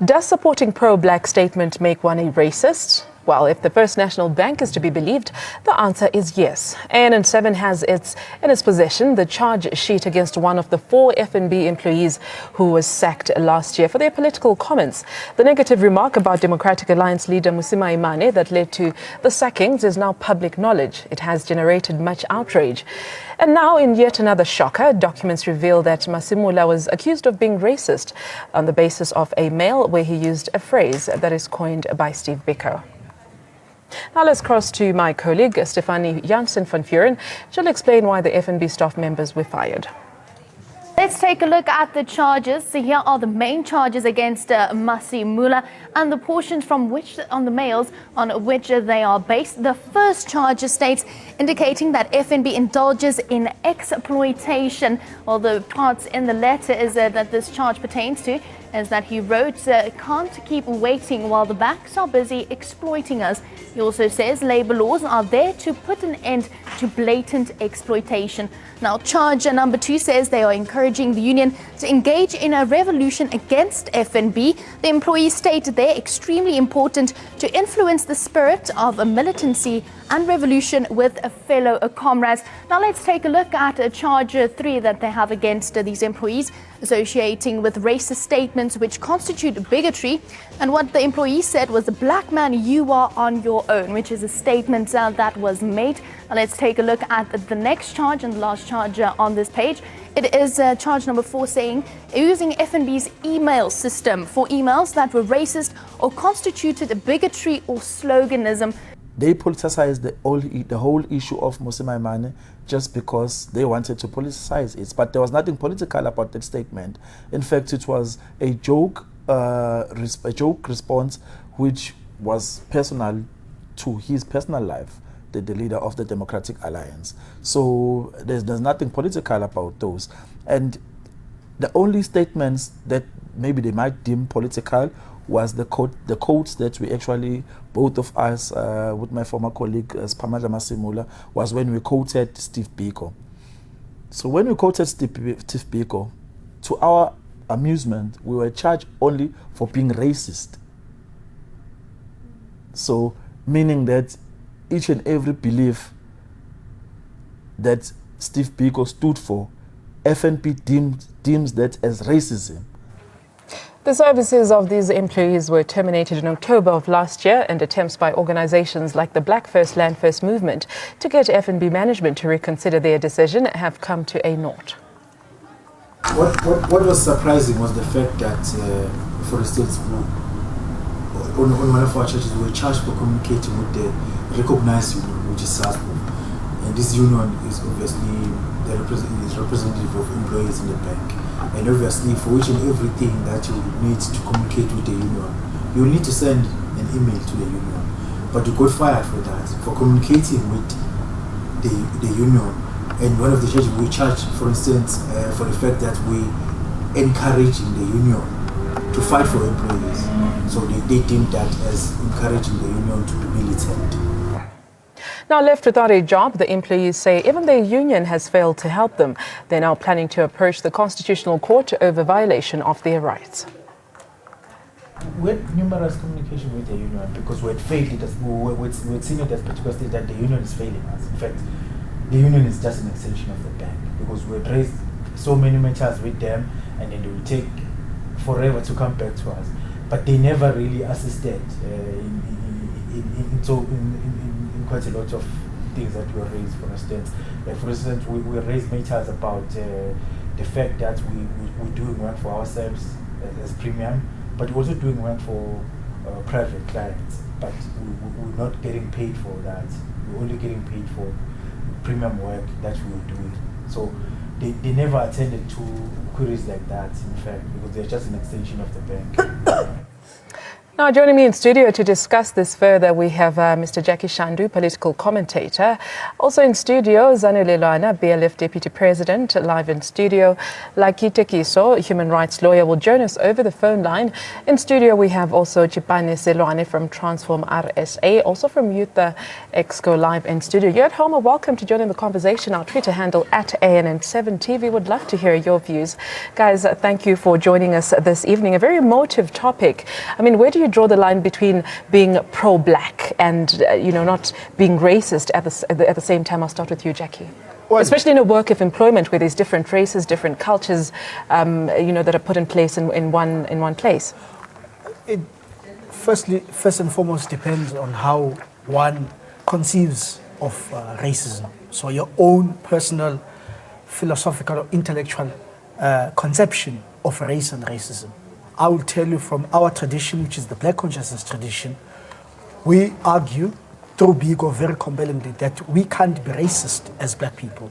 Does supporting pro-black statement make one a racist? Well, if the First National Bank is to be believed, the answer is yes. ANN7 has in its possession the charge sheet against one of the 4 FNB employees who was sacked last year for their political comments. The negative remark about Democratic Alliance leader Musima Imane that led to the sackings is now public knowledge. It has generated much outrage. And now, in yet another shocker, documents reveal that Masimula was accused of being racist on the basis of a mail where he used a phrase that is coined by Steve Biko. Now let's cross to my colleague, Stefanie Jansen van Vuren. She'll explain why the FNB staff members were fired. Let's take a look at the charges. So here are the main charges against Masimula and the portions from which on the mails on which they are based. The first charge states indicating that FNB indulges in exploitation. Well, the parts in the letter is that this charge pertains to is that he wrote, can't keep waiting while the banks are busy exploiting us. He also says labor laws are there to put an end to blatant exploitation. Now, charge number 2 says they are encouraging the union to engage in a revolution against FNB. The employees state they're extremely important to influence the spirit of a militancy and revolution with fellow comrades. Now, let's take a look at charge 3 that they have against these employees, associating with racist statements which constitute bigotry. And what the employee said was, "Black man, you are on your own," which is a statement that was made. Now let's take a look at the next charge and the last charge on this page. It is charge number 4 saying using FNB's email system for emails that were racist or constituted bigotry or sloganism. They politicized the whole issue of Musima Imane just because they wanted to politicize it. But there was nothing political about that statement. In fact, it was a joke response which was personal to his personal life, the leader of the Democratic Alliance. So there's nothing political about those. And the only statements that maybe they might deem political was the quotes that we actually, both of us, with my former colleague, Spamandla Masimula, was when we quoted Steve Biko. So when we quoted Steve Biko, to our amusement, we were charged only for being racist. So, meaning that each and every belief that Steve Biko stood for, FNB deems that as racism. The services of these employees were terminated in October of last year, and attempts by organizations like the Black First Land First movement to get FNB management to reconsider their decision have come to a naught. What was surprising was the fact that, for instance, on one of our churches, we were charged for communicating with the recognized union, which is SASPO. And this union is obviously the representative of employees in the bank. And obviously, for each and everything that you need to communicate with the union, you will need to send an email to the union. But you got fired for that, for communicating with the union. And one of the charges we charged, for instance, for the fact that we encouraging the union to fight for employees. So they deemed that as encouraging the union to be militant. Now left without a job, the employees say even their union has failed to help them. They're now planning to approach the Constitutional Court over violation of their rights. We had numerous communication with the union because we had failed it. We had seen it as particular stage that the union is failing us. In fact, the union is just an extension of the bank because we had raised so many matters with them and then they will take forever to come back to us. But they never really assisted in quite a lot of things that were raised. For instance, we raised matters about the fact that we're doing work for ourselves as premium, but we're also doing work for private clients. But we're not getting paid for that. We're only getting paid for premium work that we were doing. So they never attended to queries like that, in fact, because they're just an extension of the bank. Now, joining me in studio to discuss this further, we have Mr. Jackie Shandu, political commentator. Also in studio, Zanele Lwana, BLF Deputy President, live in studio. Lakite Kiso, human rights lawyer, will join us over the phone line. In studio, we have also Chipane Selwane from Transform RSA, also from Youth Exco, live in studio. You're at home, are welcome to join in the conversation. Our Twitter handle at ANN7TV. Would love to hear your views. Guys, thank you for joining us this evening. A very emotive topic. I mean, where do you draw the line between being pro-black and, not being racist at the same time? I'll start with you, Jackie. Well, especially in a work of employment where there's different races, different cultures, that are put in place in one place. It first and foremost depends on how one conceives of racism. So your own personal, philosophical or intellectual conception of race and racism. I will tell you from our tradition, which is the black consciousness tradition, we argue through Biko very compellingly that we can't be racist as black people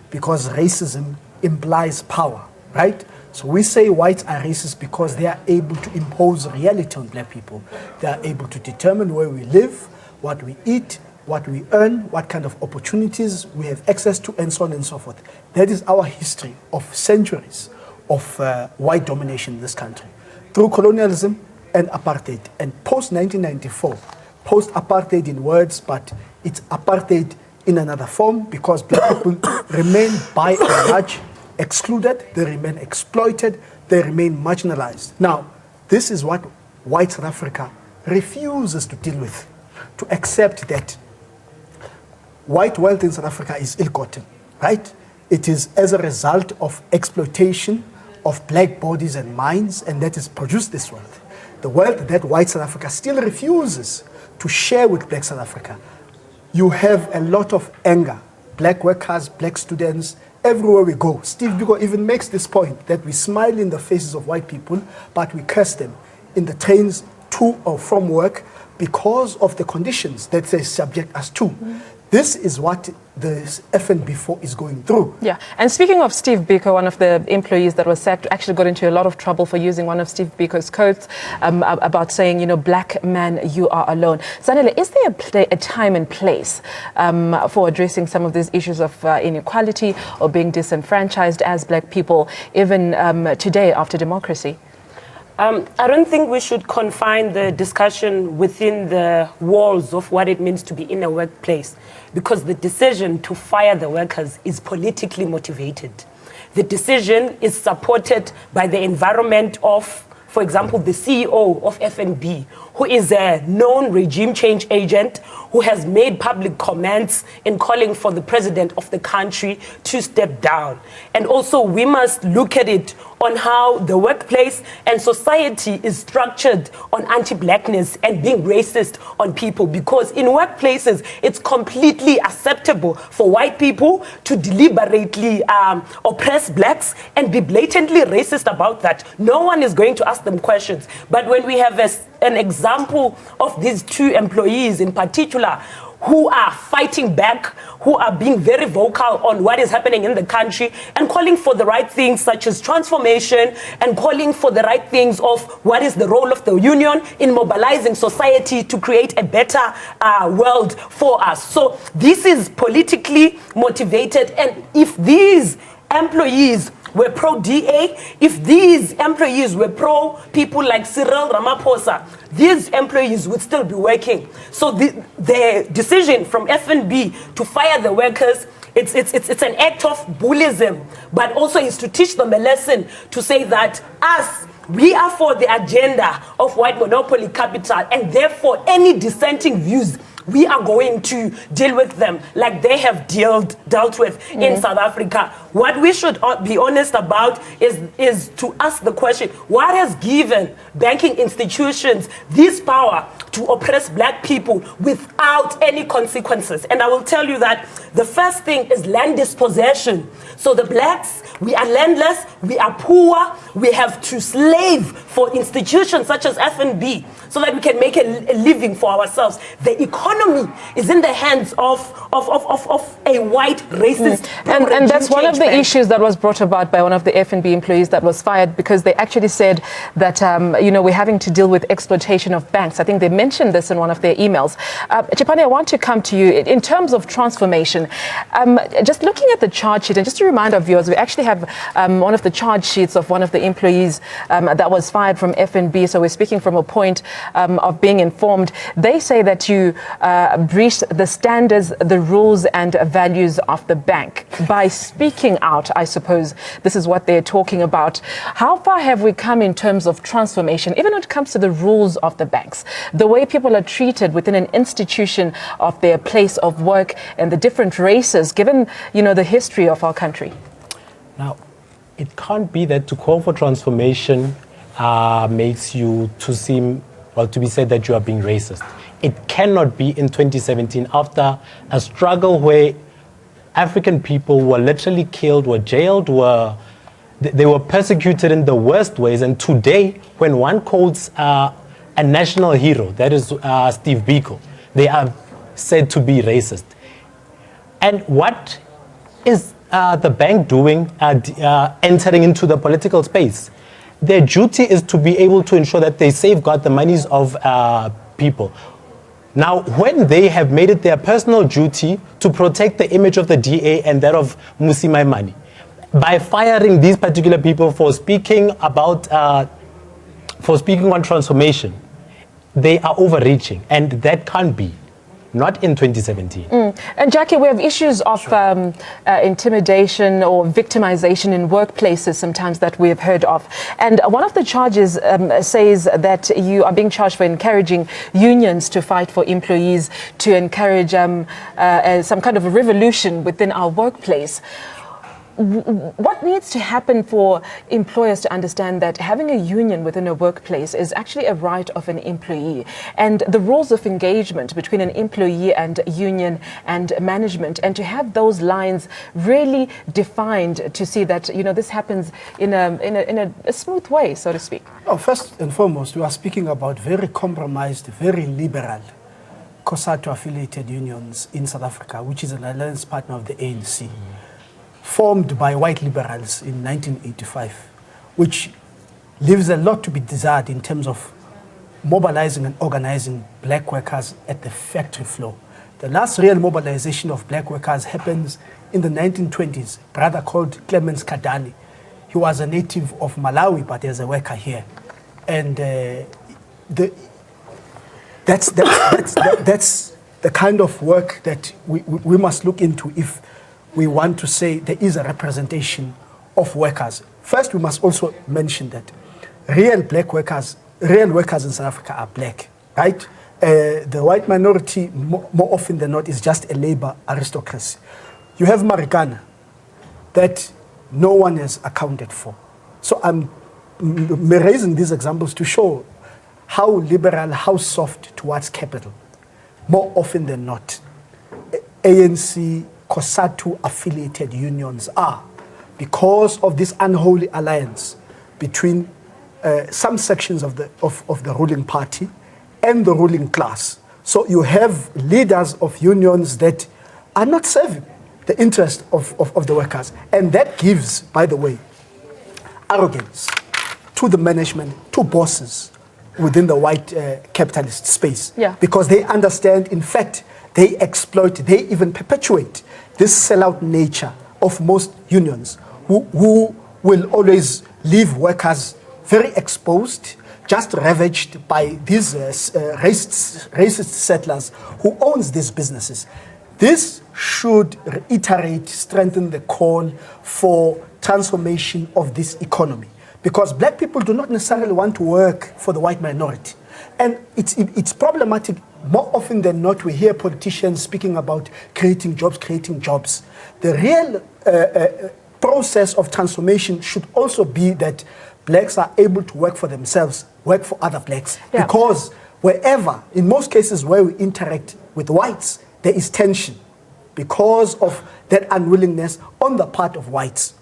because racism implies power, right? So we say whites are racist because they are able to impose reality on black people. They are able to determine where we live, what we eat, what we earn, what kind of opportunities we have access to, and so on and so forth. That is our history of centuries of white domination in this country. Through colonialism and apartheid. And post-1994, post-apartheid in words, but it's apartheid in another form because black people remain by and large excluded, they remain exploited, they remain marginalized. Now, this is what white South Africa refuses to deal with, to accept that white wealth in South Africa is ill-gotten, right? It is as a result of exploitation of black bodies and minds, and that has produced this wealth. The wealth that white South Africa still refuses to share with black South Africa. You have a lot of anger. Black workers, black students, everywhere we go. Steve Biko even makes this point that we smile in the faces of white people, but we curse them in the trains to or from work because of the conditions that they subject us to. This is what the FNB is going through. Yeah, and speaking of Steve Biko, one of the employees that was sacked actually got into a lot of trouble for using one of Steve Biko's quotes about saying, black man, you are alone. Zanele, is there a time and place for addressing some of these issues of inequality or being disenfranchised as black people, even today after democracy? I don't think we should confine the discussion within the walls of what it means to be in a workplace, because the decision to fire the workers is politically motivated. The decision is supported by the environment of, for example, the CEO of FNB, who is a known regime change agent, who has made public comments in calling for the president of the country to step down. And also, we must look at it on how the workplace and society is structured on anti-blackness and being racist on people, because in workplaces, it's completely acceptable for white people to deliberately oppress blacks and be blatantly racist about that. No one is going to ask them questions. But when we have an example of these two employees in particular who are fighting back, who are being very vocal on what is happening in the country and calling for the right things such as transformation and calling for the right things of what is the role of the union in mobilizing society to create a better world for us. So this is politically motivated, and if these employees were pro-DA, if these employees were pro-people like Cyril Ramaphosa, these employees would still be working. So the decision from FNB to fire the workers, it's an act of bullyism, but also is to teach them a lesson to say that we are for the agenda of white monopoly capital, and therefore any dissenting views, we are going to deal with them like they have dealt with in South Africa. What we should be honest about is to ask the question, what has given banking institutions this power to oppress black people without any consequences. And I will tell you that the first thing is land dispossession. So the blacks, we are landless, we are poor, we have to slave for institutions such as FNB so that we can make a living for ourselves. The economy is in the hands of a white racist. And that's one of the issues that was brought about by one of the FNB employees that was fired, because they actually said that, we're having to deal with exploitation of banks. I think they mentioned this in one of their emails. Chipane, I want to come to you in terms of transformation. Just looking at the charge sheet, and just to remind our viewers, we actually have one of the charge sheets of one of the employees that was fired from FNB. So we're speaking from a point of being informed. They say that you breached the standards, the rules and values of the bank by speaking out. I suppose this is what they're talking about. How far have we come in terms of transformation, even when it comes to the rules of the banks, the way people are treated within an institution of their place of work and the different races, given, the history of our country? Now, it can't be that to call for transformation makes you to be said that you are being racist. It cannot be in 2017 after a struggle where African people were literally killed, were jailed, they were persecuted in the worst ways. And today, when one quotes a national hero, that is Steve Biko, they are said to be racist. And what is the bank doing entering into the political space? Their duty is to be able to ensure that they safeguard the monies of people. Now, when they have made it their personal duty to protect the image of the DA and that of Musi Maimane, by firing these particular people for speaking on transformation, they are overreaching, and that can't be. Not in 2017. And Jackie, we have issues of intimidation or victimization in workplaces sometimes that we have heard of. And one of the charges says that you are being charged for encouraging unions to fight for employees, to encourage some kind of a revolution within our workplace. What needs to happen for employers to understand that having a union within a workplace is actually a right of an employee, and the rules of engagement between an employee and union and management, and to have those lines really defined to see that this happens in a smooth way, so to speak? Oh, first and foremost, we are speaking about very compromised, very liberal COSATU affiliated unions in South Africa, which is an alliance partner of the ANC. Formed by white liberals in 1985, which leaves a lot to be desired in terms of mobilizing and organizing black workers at the factory floor. The last real mobilization of black workers happens in the 1920s. A brother called Clemens Kadani. He was a native of Malawi, but as a worker here. And that's the kind of work that we must look into if we want to say there is a representation of workers. First, we must also mention that real workers in South Africa are black, right? The white minority, more often than not, is just a labor aristocracy. You have Marikana that no one has accounted for. So I'm raising these examples to show how liberal, how soft towards capital, more often than not, ANC, COSATU affiliated unions are, because of this unholy alliance between some sections of the ruling party and the ruling class. So you have leaders of unions that are not serving the interest of the workers. And that gives, by the way, arrogance to the management, to bosses within the white capitalist space. Yeah. Because they understand, in fact, they exploit, they even perpetuate this sellout nature of most unions who will always leave workers very exposed, just ravaged by these racist settlers who owns these businesses. This should reiterate, strengthen the call for transformation of this economy, because black people do not necessarily want to work for the white minority. And it's problematic. More often than not, we hear politicians speaking about creating jobs. The real process of transformation should also be that blacks are able to work for themselves, work for other blacks. Yeah. Because wherever, in most cases where we interact with whites, there is tension because of that unwillingness on the part of whites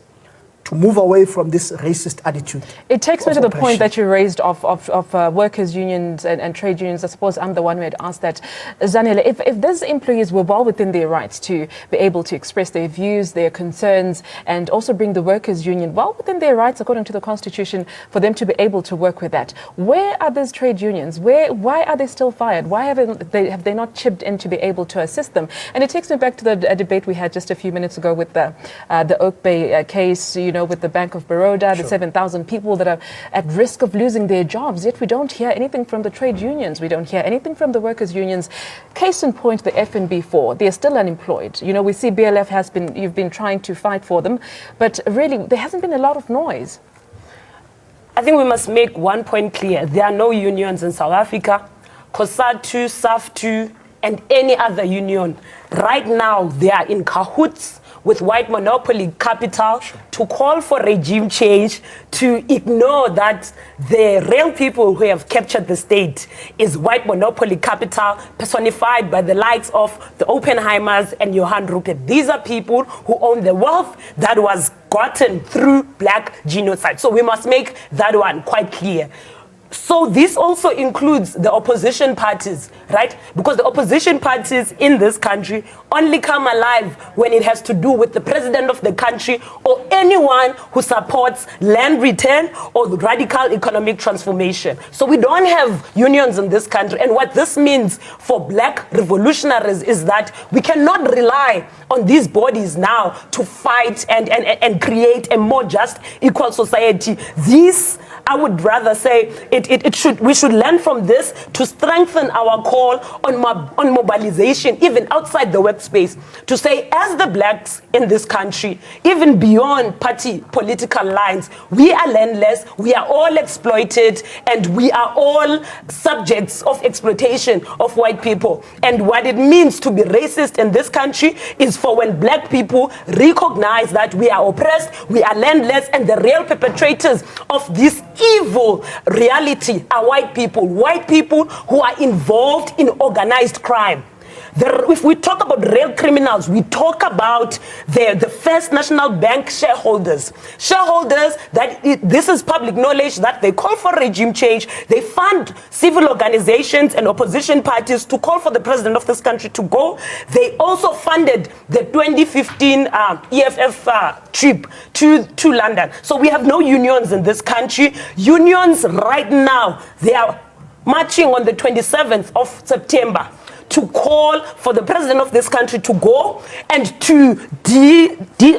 to move away from this racist attitude. It takes me to the point that you raised of workers' unions and trade unions. I suppose I'm the one who had asked that. Zanele, if these employees were well within their rights to be able to express their views, their concerns, and also bring the workers' union well within their rights according to the Constitution for them to be able to work with that, where are these trade unions? Why are they still fired? Why have they not chipped in to be able to assist them? And it takes me back to the debate we had just a few minutes ago with the Oak Bay case, with the Bank of Baroda, the 7,000 people that are at risk of losing their jobs. Yet we don't hear anything from the trade unions. We don't hear anything from the workers' unions. Case in point, the FNB 4, they're still unemployed. We see BLF you've been trying to fight for them, but really there hasn't been a lot of noise. I think we must make one point clear. There are no unions in South Africa. COSATU, SAFTU, and any other union. Right now, they are in cahoots with white monopoly capital to call for regime change, to ignore that the real people who have captured the state is white monopoly capital personified by the likes of the Oppenheimers and Johann Rupert. These are people who own the wealth that was gotten through black genocide. So we must make that one quite clear. So this also includes the opposition parties, right? Because the opposition parties in this country only come alive when it has to do with the president of the country or anyone who supports land return or radical economic transformation. So we don't have unions in this country. And what this means for black revolutionaries is that we cannot rely on these bodies now to fight and create a more just, equal society. These, I would rather say, we should learn from this to strengthen our call on mobilization, even outside the workspace, to say, as the blacks in this country, even beyond party political lines, we are landless, we are all exploited, and we are all subjects of exploitation of white people. And what it means to be racist in this country is for when black people recognize that we are oppressed, we are landless, and the real perpetrators of this evil reality are white people who are involved in organized crime. If we talk about real criminals, we talk about the First National Bank shareholders that this is public knowledge that they call for regime change. They fund civil organizations and opposition parties to call for the president of this country to go. They also funded the 2015 EFF trip to London. So we have no unions in this country. Unions right now, they are marching on the 27th of September to call for the president of this country to go and to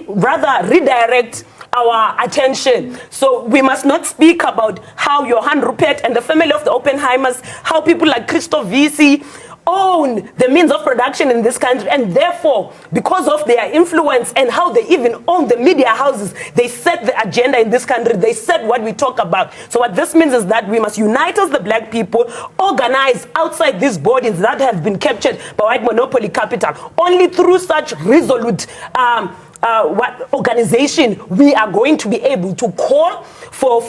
rather redirect our attention. So we must not speak about how Johann Rupert and the family of the Oppenheimers, how people like Christoph Wiese own the means of production in this country, and therefore, because of their influence and how they even own the media houses, they set the agenda in this country, they set what we talk about. So what this means is that we must unite as the black people, organize outside these bodies that have been captured by white monopoly capital. Only through such resolute organization we are going to be able to call for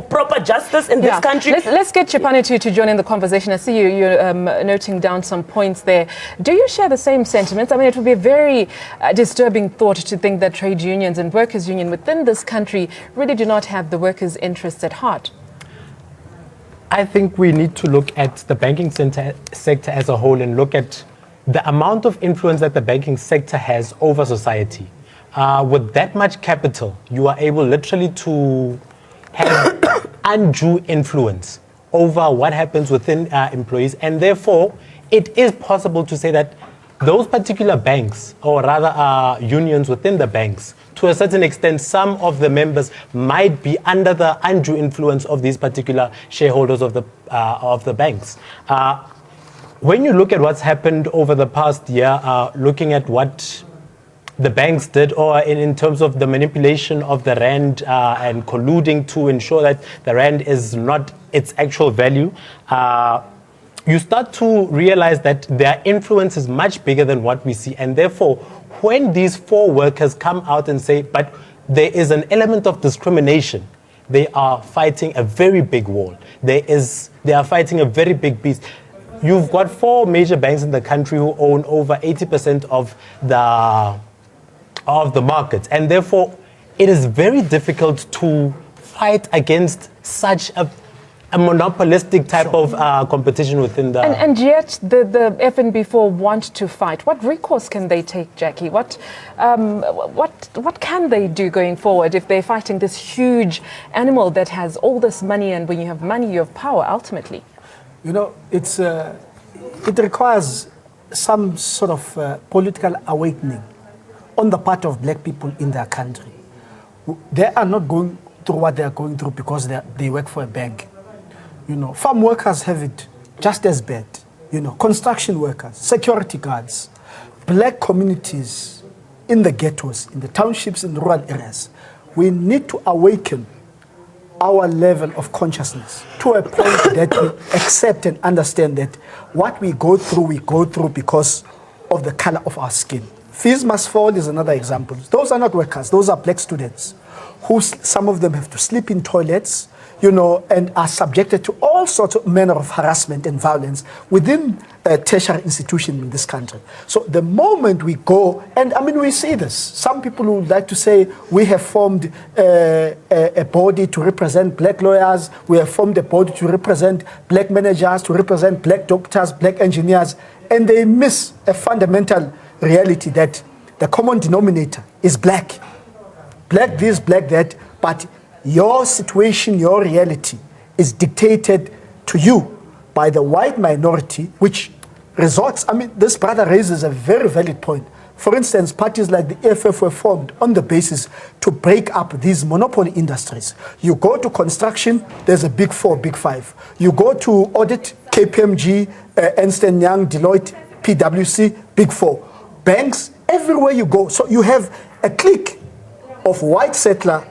proper justice in this country. Let's get Chipane to join in the conversation. I see you're noting down some points there. Do you share the same sentiments? I mean, it would be a very disturbing thought to think that trade unions and workers' union within this country really do not have the workers' interests at heart. I think we need to look at the banking sector as a whole and look at the amount of influence that the banking sector has over society. With that much capital, you are able literally to have undue influence over what happens within employees, and therefore it is possible to say that those particular banks, or rather unions within the banks, to a certain extent, some of the members might be under the undue influence of these particular shareholders of the banks. When you look at what's happened over the past year, looking at what the banks did, or in terms of the manipulation of the rand and colluding to ensure that the rand is not its actual value, you start to realize that their influence is much bigger than what we see. And therefore, when these four workers come out and say, but there is an element of discrimination they are fighting a very big war. They are fighting a very big beast. You've got 4 major banks in the country who own over 80% of the market, and therefore it is very difficult to fight against such a monopolistic type of competition within the... And yet the FNB4 want to fight. What recourse can they take, Jackie? What can they do going forward if they're fighting this huge animal that has all this money, and when you have money, you have power, ultimately? You know, it requires some sort of political awakening on the part of black people in their country. They are not going through what they are going through because they work for a bank. You know, farm workers have it just as bad. You know, construction workers, security guards, black communities in the ghettos, in the townships, in the rural areas. We need to awaken our level of consciousness to a point that we accept and understand that what we go through because of the color of our skin. Fees must fall is another example. Those are not workers, those are black students who some of them have to sleep in toilets, you know, and are subjected to all sorts of manner of harassment and violence within a tertiary institution in this country. So the moment we go, and I mean, we see this. Some people would like to say we have formed a body to represent black lawyers, we have formed a body to represent black managers, to represent black doctors, black engineers, and they miss a fundamental reality that the common denominator is black. Black this, black that, but your situation, your reality is dictated to you by the white minority, which results, I mean, this brother raises a very valid point. For instance, parties like the EFF were formed on the basis to break up these monopoly industries. You go to construction, there's a big 4, big 5. You go to audit, KPMG, Ernst & Young, Deloitte, PwC, big 4. Banks, everywhere you go. So you have a clique of white settler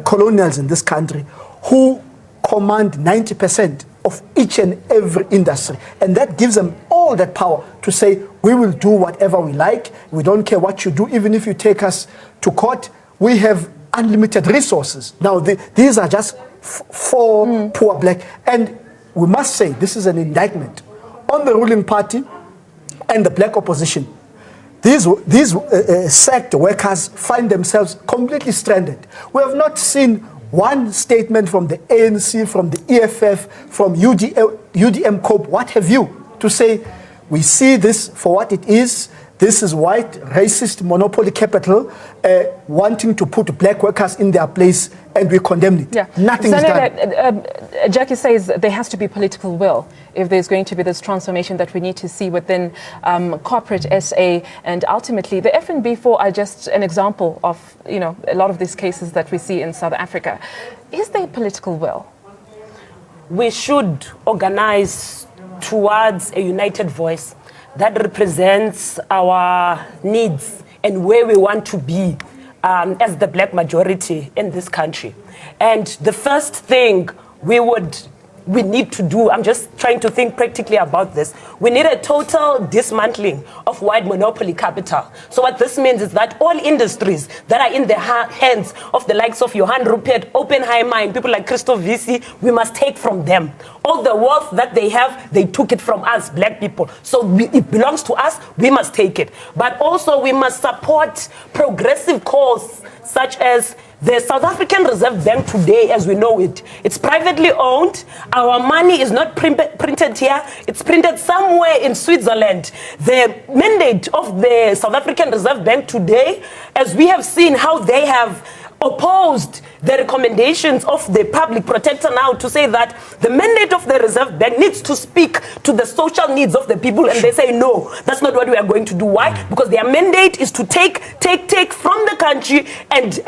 colonials in this country who command 90% of each and every industry. And that gives them all that power to say, we will do whatever we like. We don't care what you do. Even if you take us to court, we have unlimited resources. Now, these are just 4 poor black. And we must say, this is an indictment on the ruling party and the black opposition. These sacked workers find themselves completely stranded. We have not seen one statement from the ANC, from the EFF, from UDM COPE, what have you, to say, we see this for what it is. This is white, racist monopoly capital wanting to put black workers in their place, and we condemn it. Yeah. Nothing is done. Jackie says there has to be political will if there's going to be this transformation that we need to see within corporate SA, and ultimately the FNB4 are just an example of, you know, a lot of these cases that we see in South Africa. Is there political will? We should organize towards a united voice that represents our needs and where we want to be as the black majority in this country. And the first thing we need to do, I'm just trying to think practically about this, we need a total dismantling of white monopoly capital. So what this means is that all industries that are in the hands of the likes of Johan Rupert, Oppenheimer, people like Christoph Visi, we must take from them. All the wealth that they have, they took it from us, black people. So it belongs to us, we must take it. But also we must support progressive calls such as the South African Reserve Bank today, as we know it, it's privately owned. Our money is not printed here. It's printed somewhere in Switzerland. The mandate of the South African Reserve Bank today, as we have seen how they have opposed the recommendations of the public protector now to say that the mandate of the Reserve Bank needs to speak to the social needs of the people, and they say no, that's not what we are going to do. Why? Because their mandate is to take from the country and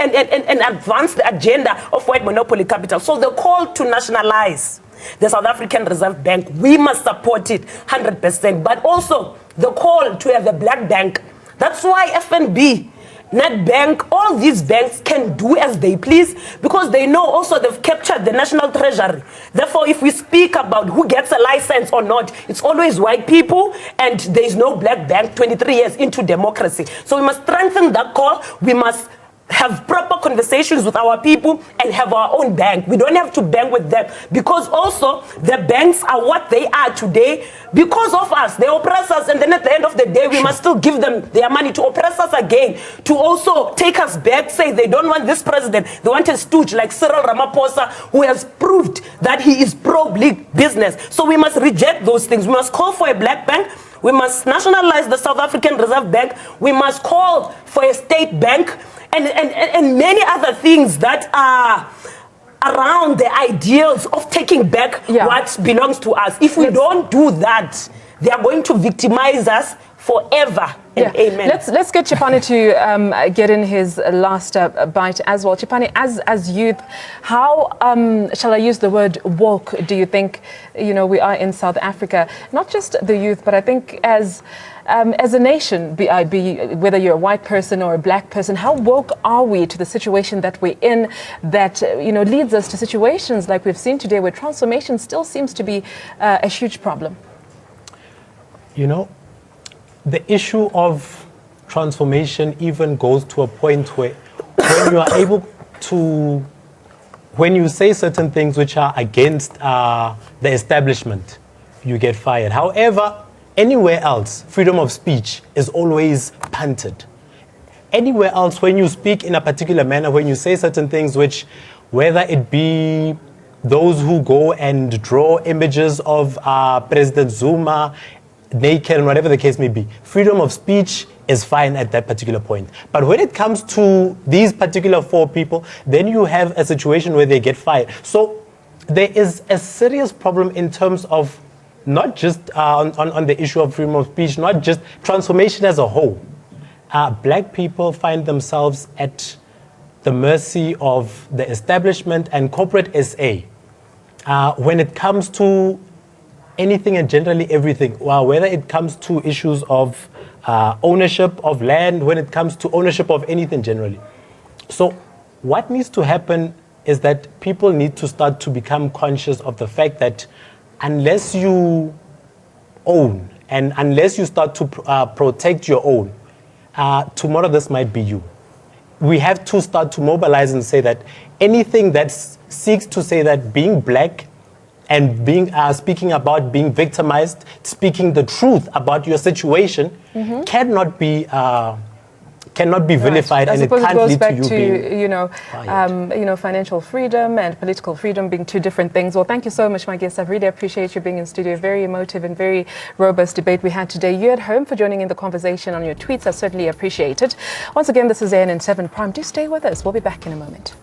advance the agenda of white monopoly capital. So the call to nationalize the South African Reserve Bank, we must support it 100%, but also the call to have a black bank. That's why FNB, Nedbank, all these banks can do as they please, because they know also they've captured the national treasury. Therefore, if we speak about who gets a license or not, it's always white people, and there is no black bank 23 years into democracy. So we must strengthen that call. We must have proper conversations with our people and have our own bank. We don't have to bank with them, because also the banks are what they are today because of us. They oppress us, and then at the end of the day, we must still give them their money to oppress us again, to also take us back, say they don't want this president, they want a stooge like Cyril Ramaphosa, who has proved that he is pro-big business. So we must reject those things. We must call for a black bank. We must nationalize the South African Reserve Bank. We must call for a state bank, and many other things that are around the ideals of taking back what belongs to us. If we don't do that, they are going to victimize us forever. And amen. Let's get Chipani to get in his last bite as well. Chipani, as youth, how shall I use the word woke do you think we are in South Africa? Not just the youth, but I think as a nation, whether you're a white person or a black person, how woke are we to the situation that we're in that leads us to situations like we've seen today, where transformation still seems to be a huge problem? The issue of transformation even goes to a point where when you are able to, when you say certain things which are against the establishment, you get fired. However, anywhere else, freedom of speech is always punted. Anywhere else, when you speak in a particular manner, when you say certain things which, whether it be those who go and draw images of President Zuma naked, and whatever the case may be, freedom of speech is fine at that particular point. But when it comes to these particular 4 people, then you have a situation where they get fired. So there is a serious problem in terms of not just on the issue of freedom of speech, not just transformation as a whole. Black people find themselves at the mercy of the establishment and corporate SA. When it comes to anything and generally everything, whether it comes to issues of ownership of land, when it comes to ownership of anything generally. So what needs to happen is that people need to start to become conscious of the fact that unless you own and unless you start to protect your own, tomorrow this might be you. We have to start to mobilize and say that anything that seeks to say that being black and being speaking about being victimized, speaking the truth about your situation, cannot be vilified, and it can't lead to you being financial freedom and political freedom being 2 different things. Well, thank you so much, my guests. I really appreciate you being in studio. Very emotive and very robust debate we had today. You at home for joining in the conversation on your tweets. I certainly appreciate it. Once again, this is ANN7 Prime. Do stay with us. We'll be back in a moment.